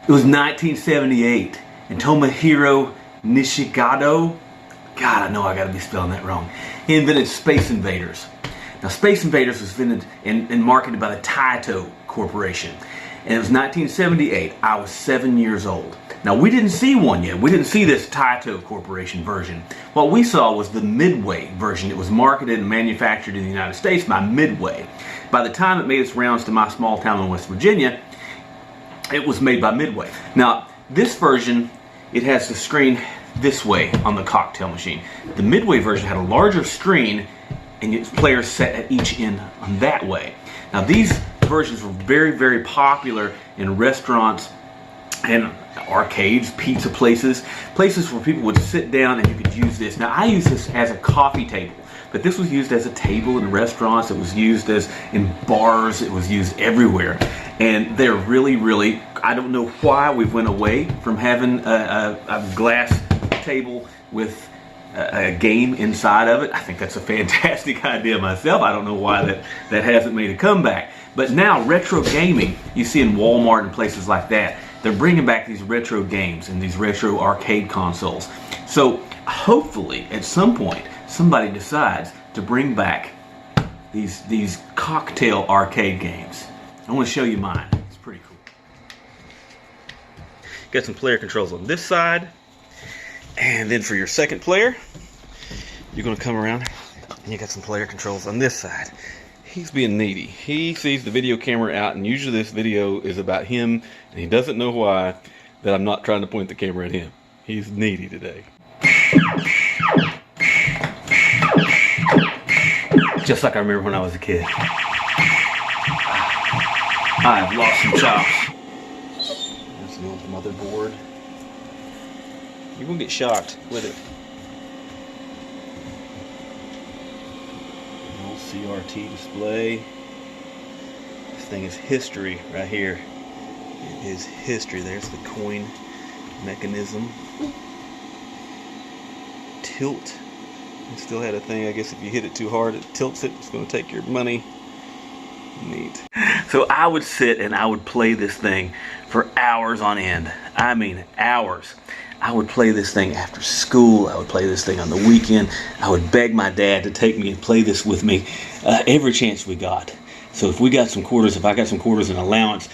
It was 1978, and Tomohiro Nishigado, God, I know I gotta be spelling that wrong, he invented Space Invaders. Now, Space Invaders was invented and marketed by the Taito Corporation. And it was 1978. I was 7 years old. Now, we didn't see one yet. We didn't see this Taito Corporation version. What we saw was the Midway version. It was marketed and manufactured in the United States by Midway. By the time it made its rounds to my small town in West Virginia, it was made by Midway. Now, this version, it has the screen this way on the cocktail machine. The Midway version had a larger screen and its players sat at each end on that way. Now, these versions were very, very popular in restaurants and arcades, pizza places, places where people would sit down and you could use this. Now, I use this as a coffee table, but this was used as a table in restaurants. It was used as in bars. It was used everywhere. And they're really, really, I don't know why we've went away from having a glass table with a game inside of it. I think that's a fantastic idea myself. I don't know why that hasn't made a comeback. But now retro gaming, you see in Walmart and places like that, they're bringing back these retro games and these retro arcade consoles. So hopefully at some point somebody decides to bring back these cocktail arcade games. I want to show you mine. It's pretty cool. Got some player controls on this side. And then for your second player, you're going to come around and you got some player controls on this side. He's being needy. He sees the video camera out, and usually this video is about him, and he doesn't know why that I'm not trying to point the camera at him. He's needy today. Just like I remember when I was a kid. I've lost some chops. There's the old motherboard. You're gonna get shocked with it. An old CRT display. This thing is history right here. It is history. There's the coin mechanism. Tilt. It still had a thing, I guess if you hit it too hard, it tilts it. It's gonna take your money. Neat. So I would sit and I would play this thing for hours on end. I mean hours. I would play this thing after school. I would play this thing on the weekend. I would beg my dad to take me and play this with me every chance we got. So if we got some quarters, if I got some quarters in allowance,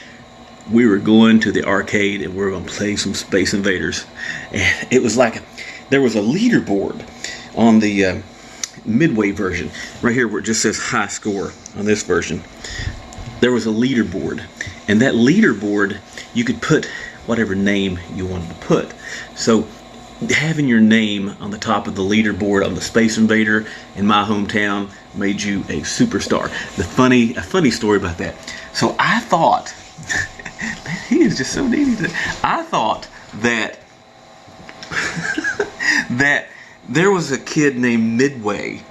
we were going to the arcade and we were going to play some Space Invaders. And it was like, there was a leaderboard on the Midway version. Right here where it just says high score on this version. There was a leaderboard. And that leaderboard, you could put whatever name you wanted to put. So having your name on the top of the leaderboard on the Space Invader in my hometown made you a superstar. A funny story about that. So I thought, he is just so needy. I thought that that there was a kid named Midway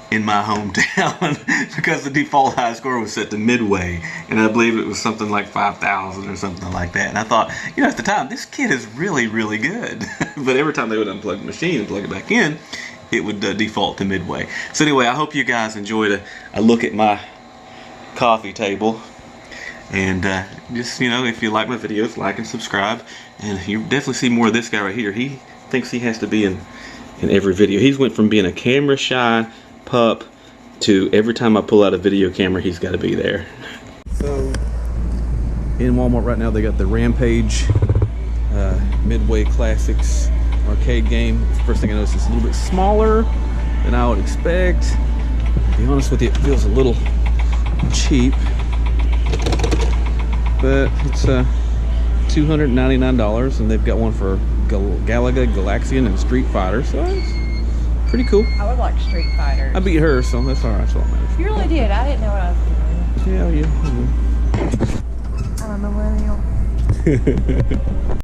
in my hometown because the default high score was set to Midway, and I believe it was something like 5,000 or something like that. And I thought, you know, at the time, this kid is really, really good. But every time they would unplug the machine and plug it back in, it would default to Midway. So anyway, I hope you guys enjoyed a look at my coffee table. And just, you know, if you like my videos, like and subscribe. And you definitely see more of this guy right here. He thinks he has to be in every video. He's went from being a camera shy pup to every time I pull out a video camera, he's got to be there. So in Walmart right now, they got the Rampage Midway Classics arcade game. First thing I noticed, it's a little bit smaller than I would expect. To be honest with you, it feels a little cheap, but it's $299, and they've got one for Galaga, Galaxian, and Street Fighter, so it's pretty cool. I would like Street Fighter. I beat her, so that's alright. That's all that matters. You really did. I didn't know what I was doing. Yeah, yeah. I'm a millennial.